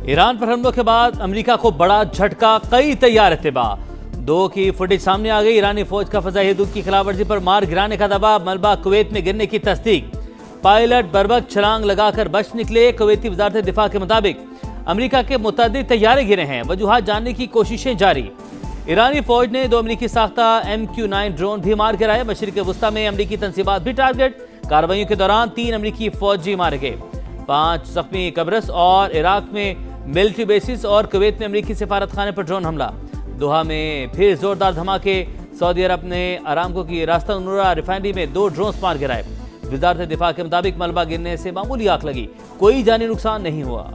Iran पर हमलों के बाद अमेरिका को बड़ा झटका, कई तैयार इत्तिबा। 2 की फुटेज सामने आ गई। ईरानी फौज का फजाई हदूद की खिलाफवर्जी पर मार गिराने का दावा, मलबा कुवैत में गिरने की तस्दीक। पायलट बर्बक छलांग लगाकर बच निकले। कुवैती वजारत दिफा के मुताबिक अमेरिका के मुतअद्दिद तैयारे गिरे हैं, वजूहात जानने की कोशिशें जारी। ईरानी फौज ने 2 अमेरिकी साख्ता MQ-9 ड्रोन भी मार गिराए। मशरिक वस्ता में अमेरिकी तंसीबात भी टारगेट। कार्रवाइयों के दौरान 3 अमेरिकी फौजी मारे गए, 5 जख्मी। कब्रस और इराक में मिलिट्री बेसिस और कुवैत में अमेरिकी सिफारत खाने पर ड्रोन हमला। दोहा में फिर जोरदार धमाके। सऊदी अरब ने अरामको की रास्ता नूरा रिफाइनरी में 2 ड्रोन मार गिराए। वजारत दिफा के मुताबिक मलबा गिरने से मामूली आग लगी, कोई जानी नुकसान नहीं हुआ।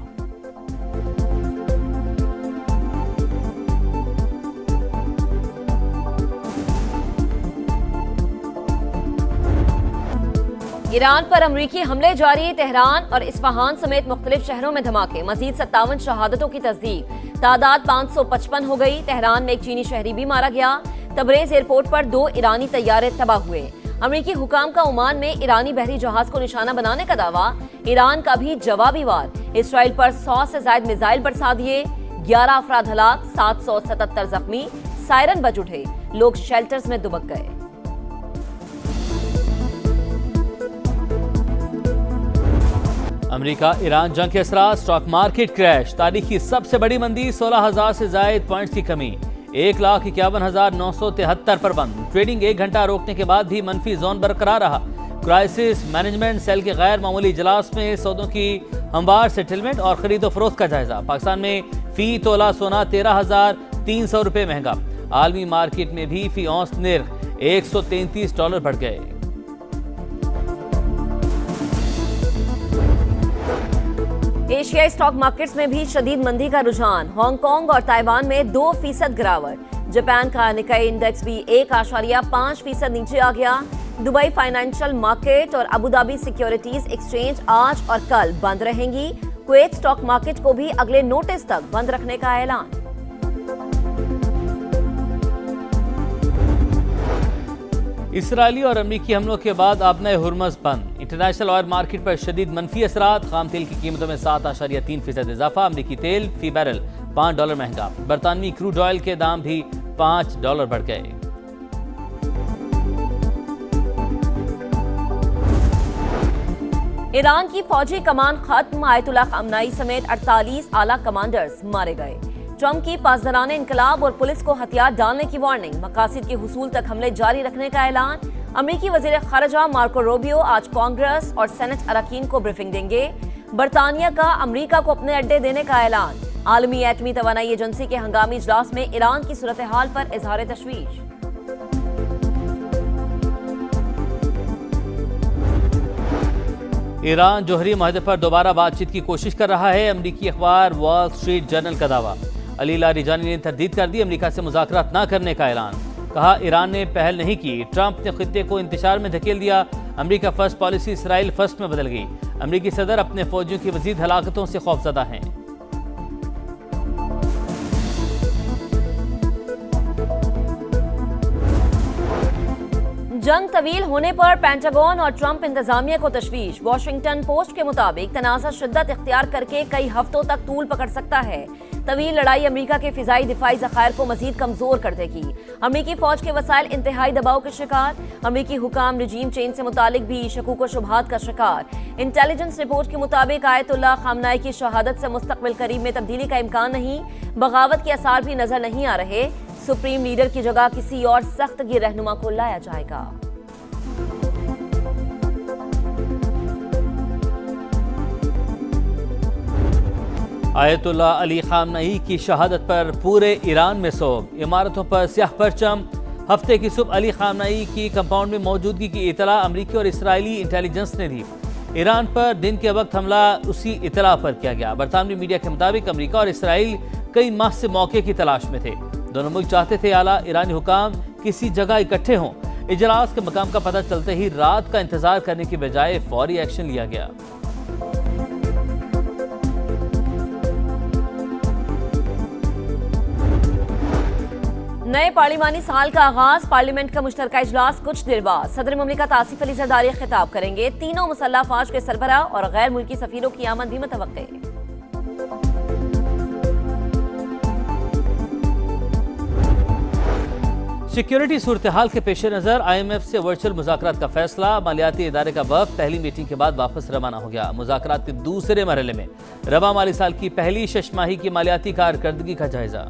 ईरान पर अमरीकी हमले जारी। तेहरान और इस्फहान समेत मुख्तलिफ शहरों में धमाके। मजीद 57 शहादतों की तस्दीक, तादाद 555 हो गई। तेहरान में एक चीनी शहरी भी मारा गया। तबरेज एयरपोर्ट पर 2 ईरानी तैयारे तबाह हुए। अमरीकी हुकाम का ओमान में ईरानी बहरी जहाज को निशाना बनाने का दावा। ईरान का भी जवाबी वार। इसराइल पर 100 से ज्यादा मिसाइल बरसा दिए। 11 अफराद हलाक, 777 जख्मी। सायरन बज उठे, लोग शेल्टर्स में दुबक गए। अमेरिका ईरान जंग के असरात, स्टॉक मार्केट क्रैश। तारीखी सबसे बड़ी मंदी, 16,000 से जायद पॉइंट्स की कमी, 1,51,973 पर बंद। ट्रेडिंग 1 घंटा रोकने के बाद भी मनफी जोन बरकरार रहा। क्राइसिस मैनेजमेंट सेल के गैर मामूली इजलास में सौदों की हमवार सेटलमेंट और खरीदो फरोख्त का जायजा। पाकिस्तान में फी तोला सोना 13,300 रुपये महंगा। आलमी मार्केट में भी फी औंस निर्ख $133 बढ़ गए। एशियाई स्टॉक मार्केट्स में भी शदीद मंदी का रुझान। हांगकांग और ताइवान में 2% गिरावट। जापान का निकाई इंडेक्स भी 1.5% नीचे आ गया। दुबई फाइनेंशियल मार्केट और अबू धाबी सिक्योरिटीज एक्सचेंज आज और कल बंद रहेंगी। कुवैत स्टॉक मार्केट को भी अगले नोटिस तक बंद रखने का ऐलान। इसराइली और अमरीकी हमलों के बाद आबना हुर्मुज़ बंद। इंटरनेशनल ऑयल मार्केट पर शदीद मनफी असरात। खाम तेल की कीमतों में 7.3% इजाफा। अमरीकी तेल फी बैरल $5 महंगा। बरतानवी क्रूड ऑयल के दाम भी $5 बढ़ गए। ईरान की फौजी कमान खत्म। आयतुल्लाह खामनाई समेत 48 आला कमांडर्स मारे गए। ट्रंप की पासदाराने इनकलाब और पुलिस को हथियार डालने की वार्निंग। मकासद के हुसूल तक हमले जारी रखने का ऐलान। अमरीकी वजीर खारजा मार्को रूबियो आज कांग्रेस और सेनेट अरकान को ब्रीफिंग देंगे। बरतानिया का अमरीका को अपने अड्डे देने का ऐलान। आलमी एटमी तवानाई एजेंसी के हंगामी इजलास में ईरान की सूरत हाल पर इजहार तशवीश। ईरान जौहरी माहदे पर दोबारा बातचीत की कोशिश कर रहा है। अमरीकी अखबार वॉल स्ट्रीट जर्नल का दावा। अली लारिजानी ने तरदीद कर दी। अमरीका से मुज़ाकरात न करने का ऐलान। कहा ईरान ने पहल नहीं की। ट्रंप ने खित्ते को इंतशार में धकेल दिया। अमरीका फर्स्ट पॉलिसी इसराइल फर्स्ट में बदल गई। अमरीकी सदर अपने फौजियों की मजीद हलाकतों से खौफजदा हैं। जंग तवील होने पर पेंटागन और ट्रंप इंतजामिया को तशवीश। वॉशिंगटन पोस्ट के मुताबिक तनाज़ा शिद्दत इख्तियार करके कई हफ्तों तक तूल पकड़ सकता है। तवील लड़ाई अमरीका के फिजाई दिफाई ज़खायर को मजीद कमजोर कर देगी। अमरीकी फौज के वसाइल इंतहाई दबाव के शिकार। अमरीकी हुकाम रजीम चेंज से मुतालिक भी शकूक व शुबहात का शिकार। इंटेलिजेंस रिपोर्ट के मुताबिक आयतुल्लाह खामनाई की शहादत से मुस्तकबिल करीब में तब्दीली का इम्कान नहीं। बगावत के आसार भी नजर नहीं आ रहे। सुप्रीम लीडर की जगह किसी और सख्त गिर रहनुमा को लाया जाएगा। आयतुल्लाह अली खामनई की शहादत पर पूरे ईरान में सोग। इमारतों पर स्याह परचम। हफ्ते की सुबह अली खामनई की कंपाउंड में मौजूदगी की इतला अमरीकी और इसराइली इंटेलिजेंस ने दी। ईरान पर दिन के वक्त हमला उसी इतला पर किया गया। बरतानवी मीडिया के मुताबिक अमरीका और इसराइल कई माह से मौके की तलाश में थे। दोनों मुल्क चाहते थे आला ईरानी हुकाम किसी जगह इकट्ठे हों। इजलास के मकाम का पता चलते ही रात का इंतजार करने की बजाय फौरी एक्शन लिया गया। नए पार्लिमानी साल का आगाज। पार्लियामेंट का मुश्तरका इजलास कुछ देर बाद। सदर मुमलिकत आसिफ अली जरदारी खिताब करेंगे। तीनों मुसल्लह फौज के सरबराह और गैर मुल्की सफीरों की आमद भी मुतवक्के। सिक्योरिटी सूरत हाल के पेश नज़र IMF से वर्चुअल मुज़ाकरात का फैसला। मालियाती इदारे का वफ़द पहली मीटिंग के बाद वापस रवाना हो गया। मुज़ाकरात के दूसरे मरहले में रवा माली साल की पहली शशमाही की मालियाती कारकर्दगी का जायजा।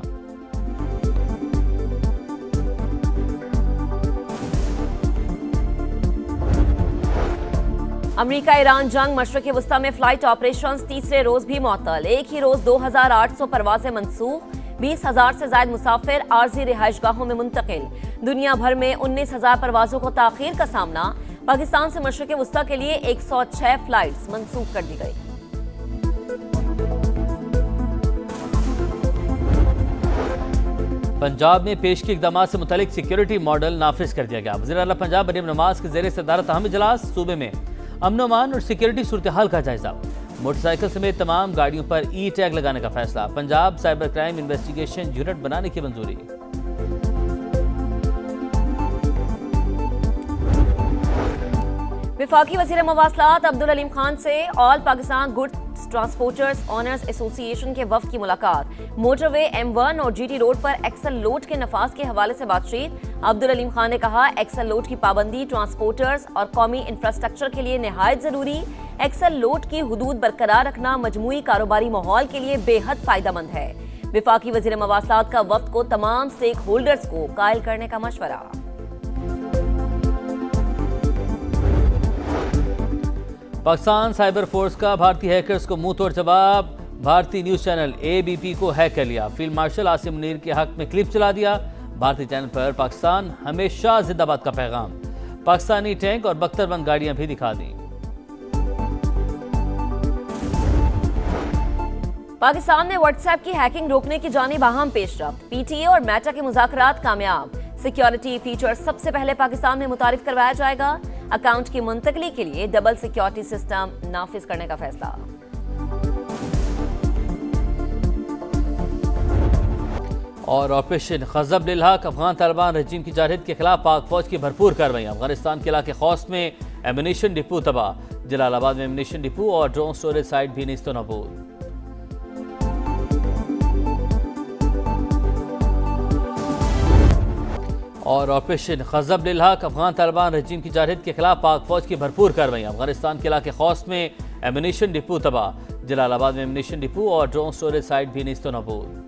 अमेरिका ईरान जंग, मशरक़ वस्ता में फ्लाइट ऑपरेशंस तीसरे रोज भी मुअत्तल। एक ही रोज 2800 परवाजें मनसूख, 20,000 से ज्यादा मुसाफिर आर्जी रिहाइशगाहों में मुंतकिल। दुनिया भर में 19,000 परवाजों को ताखीर का सामना। पाकिस्तान से मशरक़ वस्ता के लिए 106 फ्लाइट्स मनसूख कर दी गई। पंजाब में पेशगी इक़दाम से मुतल्लिक सिक्योरिटी मॉडल नाफिज कर दिया गया। वज़ीर आला पंजाब मरीम नवाज के ज़ेर सदारत अहम इजलास। सूबे में अमन अमान और सिक्योरिटी सूरत हाल का जायजा। मोटरसाइकिल समेत तमाम गाड़ियों पर टैग लगाने का फैसला। Punjab cyber crime investigation unit बनाने की मंजूरी। वफाकी वज़ीर मवासलात अब्दुल अलीम खान से all Pakistan goods transporters owners association के वफ्द की मुलाकात। मोटरवे M1 और GT रोड पर एक्सल लोड के नफाज के हवाले से बातचीत। अब्दुल अलीम खान ने कहा, एक्सल लोड की पाबंदी ट्रांसपोर्टर्स और कौमी इंफ्रास्ट्रक्चर के लिए निहायत जरूरी। एक्सल लोड की हुदूद बरकरार रखना मजमूई कारोबारी माहौल के लिए बेहद फायदेमंद है। वफाकी वज़ीर मवासलात का वफ्द को तमाम स्टेक होल्डर्स को कायल करने का मशवरा। पाकिस्तान साइबर फोर्स का भारतीय हैकर्स को मुंह तोड़ जवाब। भारतीय न्यूज चैनल ABP को हैक कर लिया। फील्ड मार्शल आसिम मुनीर के हक में क्लिप चला दिया। भारतीय चैनल पर पाकिस्तान हमेशा जिंदाबाद का पैगाम। पाकिस्तानी टैंक और बख्तरबंद गाड़ियां भी दिखा दी। पाकिस्तान ने व्हाट्सएप की हैकिंग रोकने की जानिब अहम पेशरफ्त। PTA और मेटा के मुज़ाकरात कामयाब। सिक्योरिटी फीचर सबसे पहले पाकिस्तान में मुतारिफ करवाया जाएगा। अकाउंट की मुंतकली के लिए डबल सिक्योरिटी सिस्टम नाफिज करने का फैसला। और ऑपरेशन खज़ब लिल हक, अफगान तालिबान रजीम की जारहियत के खिलाफ पाक फौज की भरपूर कार्रवाई। अफगानिस्तान के इलाके खौस में एम्यूनिशन डिपो तबाह। जलालाबाद में एम्यूनिशन डिपो और ड्रोन स्टोरेज साइट भी नेस्तो नाबूद। और ऑपरेशन खज़ब लिल हक, अफगान तालिबान रजीम की जारहियत के खिलाफ पाक फौज की भरपूर कार्रवाई। अफगानिस्तान के इलाके खौस में एम्यूनिशन डिपो तबाह। जलालाबाद में एम्यूनिशन डिपो और ड्रोन स्टोरेज साइट भी नेस्तो नाबूद।